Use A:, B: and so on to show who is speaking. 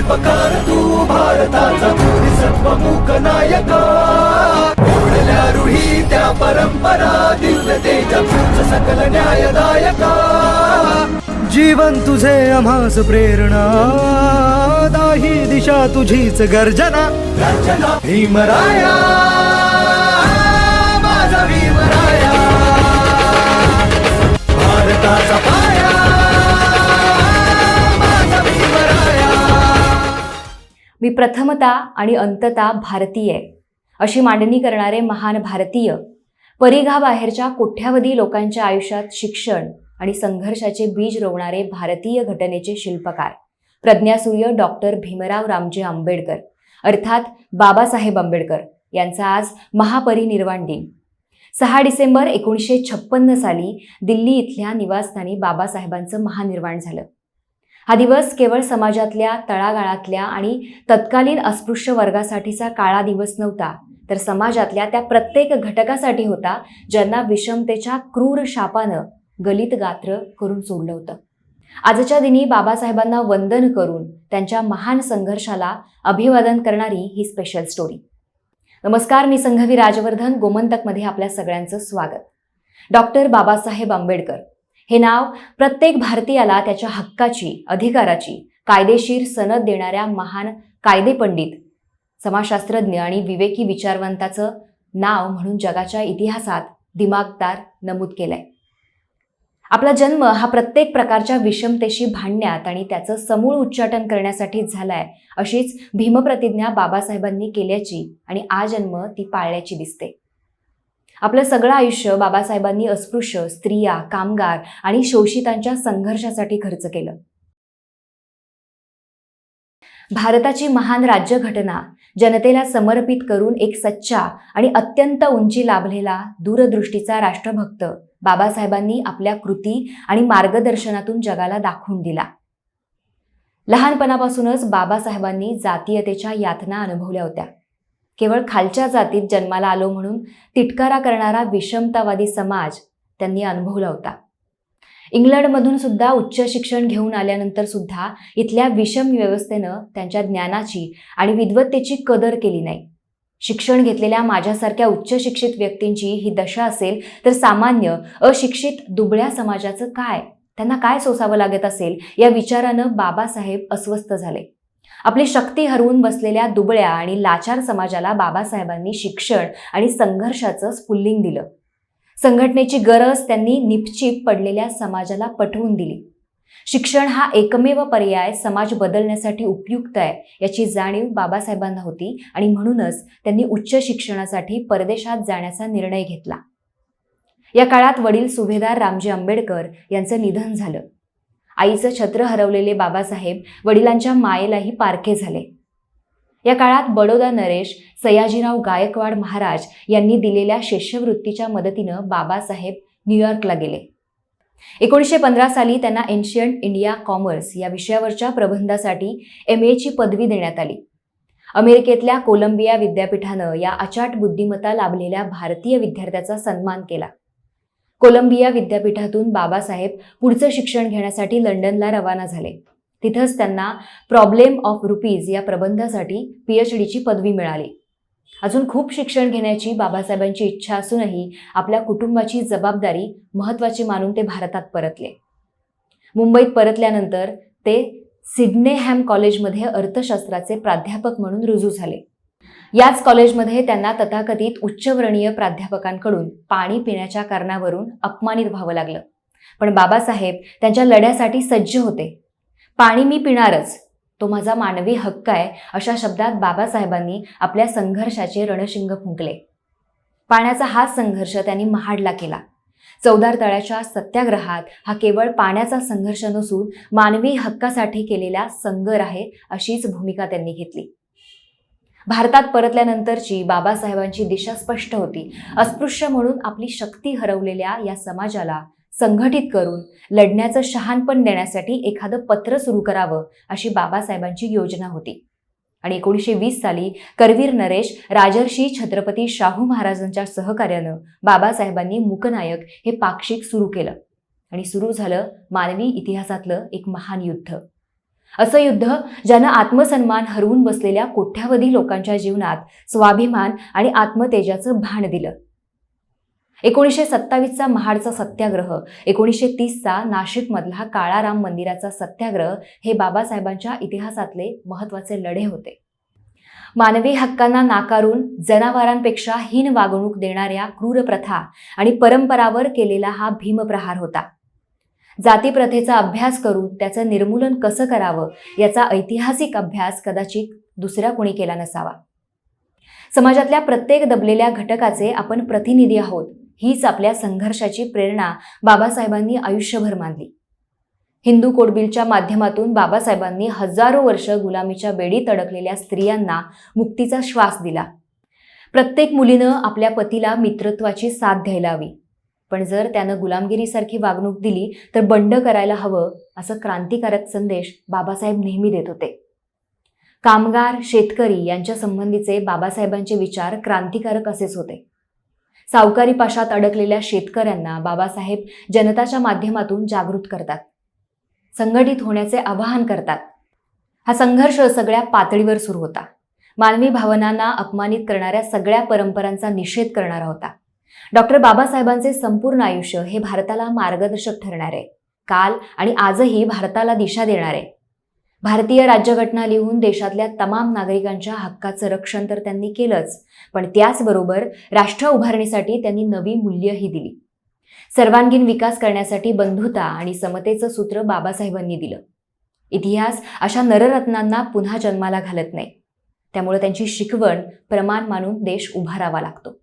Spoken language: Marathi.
A: शिल्पकार तू भारताचा निसर्गमुख नायका. ओढल्या रूढी त्या परंपरा दिव्य तेजा तुझ सकल न्यायदायका. जीवन तुझे आम्हास प्रेरणा दाही दिशा तुझीच गर्जना. गर्जना भीमराया माझा भीमराया भारताचा पाया माझा भीमराया.
B: मी प्रथमता आणि अंतता भारतीय आहे अशी मांडणी करणारे महान भारतीय, परिघाबाहेरच्या कोट्यावधी लोकांच्या आयुष्यात शिक्षण आणि संघर्षाचे बीज रोवणारे भारतीय घटनेचे शिल्पकार, प्रज्ञासूर्य डॉक्टर भीमराव रामजी आंबेडकर अर्थात बाबासाहेब आंबेडकर यांचा आज महापरिनिर्वाण दिन. 6 डिसेंबर 1956 साली दिल्ली इथल्या निवासस्थानी बाबासाहेबांचं महानिर्वाण झालं. हा दिवस केवळ समाजातल्या तळागाळातल्या आणि तत्कालीन अस्पृश्य वर्गासाठीचा काळा दिवस नव्हता, तर समाजातल्या त्या प्रत्येक घटकासाठी होता ज्यांना विषमतेच्या क्रूर शापानं गलित गात्र करून सोडलं होतं. आजच्या दिनी बाबासाहेबांना वंदन करून त्यांच्या महान संघर्षाला अभिवादन करणारी ही स्पेशल स्टोरी. नमस्कार, मी संघवी राजवर्धन. गोमंतकमध्ये आपल्या सगळ्यांचं स्वागत. डॉक्टर बाबासाहेब आंबेडकर हे नाव प्रत्येक भारतीयाला त्याच्या हक्काची, अधिकाराची कायदेशीर सनद देणाऱ्या महान कायदेपंडित, समाजशास्त्रज्ञ आणि विवेकी विचारवंताचं नाव म्हणून जगाच्या इतिहासात दिमागदार नमूद केलंय. आपला जन्म हा प्रत्येक प्रकारच्या विषमतेशी भांडण्यात आणि त्याचं समूळ उच्चाटन करण्यासाठीच झालाय, अशीच भीमप्रतिज्ञा बाबासाहेबांनी केल्याची आणि आजन्म ती पाळल्याची दिसते. आपलं सगळं आयुष्य बाबासाहेबांनी अस्पृश्य, स्त्रिया, कामगार आणि शोषितांच्या संघर्षासाठी खर्च केलं. भारताची महान राज्यघटना जनतेला समर्पित करून एक सच्चा आणि अत्यंत उंची लाभलेला दूरदृष्टीचा राष्ट्रभक्त बाबासाहेबांनी आपल्या कृती आणि मार्गदर्शनातून जगाला दाखवून दिला. लहानपणापासूनच बाबासाहेबांनी जातीयतेच्या यातना अनुभवल्या होत्या. केवळ खालच्या जातीत जन्माला आलो म्हणून तिटकारा करणारा विषमतावादी समाज त्यांनी अनुभवला होता. इंग्लंडमधून सुद्धा उच्च शिक्षण घेऊन आल्यानंतर सुद्धा इथल्या विषम व्यवस्थेनं त्यांच्या ज्ञानाची आणि विद्वत्तेची कदर केली नाही. शिक्षण घेतलेल्या माझ्यासारख्या उच्च शिक्षित व्यक्तींची ही दशा असेल तर सामान्य अशिक्षित दुबळ्या समाजाचं काय, त्यांना काय सोसावं लागत असेल या विचारानं बाबासाहेब अस्वस्थ झाले. आपली शक्ती हरवून बसलेल्या दुबळ्या आणि लाचार समाजाला बाबासाहेबांनी शिक्षण आणि संघर्षाचं स्फुल्लिंग दिलं. संघटनेची गरज त्यांनी निपचिप पडलेल्या समाजाला पटवून दिली. शिक्षण हा एकमेव पर्याय समाज बदलण्यासाठी उपयुक्त आहे याची जाणीव बाबासाहेबांना होती आणि म्हणूनच त्यांनी उच्च शिक्षणासाठी परदेशात जाण्याचा निर्णय घेतला. या काळात वडील सुभेदार रामजी आंबेडकर यांचं निधन झालं. आईचं छत्र हरवलेले बाबासाहेब वडिलांच्या मायेलाही पारखे झाले. या काळात बडोदा नरेश सयाजीराव गायकवाड महाराज यांनी दिलेल्या शिष्यवृत्तीच्या मदतीनं बाबासाहेब न्यूयॉर्कला गेले. 1915 साली त्यांना एन्शियंट इंडिया कॉमर्स या विषयावरच्या प्रबंधासाठी MA ची पदवी देण्यात आली. अमेरिकेतल्या कोलंबिया विद्यापीठानं या अचाट बुद्धिमत्ता लाभलेल्या भारतीय विद्यार्थ्याचा सन्मान केला. कोलंबिया विद्यापीठातून बाबासाहेब पुढचं शिक्षण घेण्यासाठी लंडनला रवाना झाले. तिथंच त्यांना प्रॉब्लेम ऑफ रुपीज या प्रबंधासाठी PhD ची पदवी मिळाली. अजून खूप शिक्षण घेण्याची बाबासाहेबांची इच्छा असूनही आपल्या कुटुंबाची जबाबदारी महत्त्वाची मानून ते भारतात परतले. मुंबईत परतल्यानंतर ते सिडनेहॅम कॉलेजमध्ये अर्थशास्त्राचे प्राध्यापक म्हणून रुजू झाले. याच कॉलेजमध्ये त्यांना तथाकथित उच्चवर्णीय प्राध्यापकांकडून पाणी पिण्याच्या कारणावरून अपमानित व्हावं लागलं. पण बाबासाहेब त्यांच्या लढ्यासाठी सज्ज होते. पाणी मी पिणारच, तो माझा मानवी हक्क आहे, अशा शब्दात बाबासाहेबांनी आपल्या संघर्षाचे रणशिंग फुंकले. पाण्याचा हा संघर्ष त्यांनी महाडला केला. चौदार तळ्याच्या सत्याग्रहात हा केवळ पाण्याचा संघर्ष नसून मानवी हक्कासाठी केलेला संघर्ष आहे अशीच भूमिका त्यांनी घेतली. भारतात परतल्यानंतरची बाबासाहेबांची दिशा स्पष्ट होती. अस्पृश्य म्हणून आपली शक्ती हरवलेल्या या समाजाला संघटित करून लढण्याचं शहाणपण देण्यासाठी एखादं पत्र सुरू करावं अशी बाबासाहेबांची योजना होती. आणि 1920 साली करवीर नरेश राजर्षी छत्रपती शाहू महाराजांच्या सहकार्यानं बाबासाहेबांनी मूकनायक हे पाक्षिक सुरू केलं आणि सुरू झालं मानवी इतिहासातलं एक महान युद्ध. असं युद्ध ज्यानं आत्मसन्मान हरवून बसलेल्या कोट्यावधी लोकांच्या जीवनात स्वाभिमान आणि आत्मतेजाचं भान दिलं. 1927चा महाडचा सत्याग्रह, 1930चा नाशिकमधला काळा राम मंदिराचा सत्याग्रह हे बाबासाहेबांच्या इतिहासातले महत्त्वाचे लढे होते. मानवी हक्कांना नाकारून जनावरांपेक्षा हीन वागणूक देणाऱ्या क्रूर प्रथा आणि परंपरावर केलेला हा भीमप्रहार होता. जातीप्रथेचा अभ्यास करून त्याचं निर्मूलन कसं करावं याचा ऐतिहासिक अभ्यास कदाचित दुसऱ्या कोणी केला नसावा. समाजातल्या प्रत्येक दबलेल्या घटकाचे आपण प्रतिनिधी आहोत, हीच आपल्या संघर्षाची प्रेरणा बाबासाहेबांनी आयुष्यभर मानली. हिंदू कोड बिलच्या माध्यमातून बाबासाहेबांनी हजारो वर्ष गुलामीच्या बेडीत अडकलेल्या स्त्रियांना मुक्तीचा श्वास दिला. प्रत्येक मुलीनं आपल्या पतीला मित्रत्वाची साथ द्यायला हवी, पण जर त्यानं गुलामगिरीसारखी वागणूक दिली तर बंड करायला हवं, असं क्रांतिकारक संदेश बाबासाहेब नेहमी देत होते. कामगार, शेतकरी यांच्या संबंधीचे बाबासाहेबांचे विचार क्रांतिकारक असेच होते. सावकारी पाशात अडकलेल्या शेतकऱ्यांना बाबासाहेब जनताच्या माध्यमातून जागृत करतात, संघटित होण्याचे आवाहन करतात. हा संघर्ष सगळ्या पातळीवर सुरू होता. मानवी भावनांना अपमानित करणाऱ्या सगळ्या परंपरांचा निषेध करणारा होता. डॉक्टर बाबासाहेबांचे संपूर्ण आयुष्य हे भारताला मार्गदर्शक ठरणार आहे, काल आणि आजही भारताला दिशा देणार आहे. भारतीय राज्यघटना लिहून देशातल्या तमाम नागरिकांच्या हक्काचं रक्षण तर त्यांनी केलंच, पण त्याचबरोबर राष्ट्र उभारणीसाठी त्यांनी नवी मूल्यही दिली. सर्वांगीण विकास करण्यासाठी बंधुता आणि समतेचं सूत्र बाबासाहेबांनी दिलं. इतिहास अशा नररत्नांना पुन्हा जन्माला घालत नाही, त्यामुळे त्यांची शिकवण प्रमाण मानून देश उभारावा लागतो.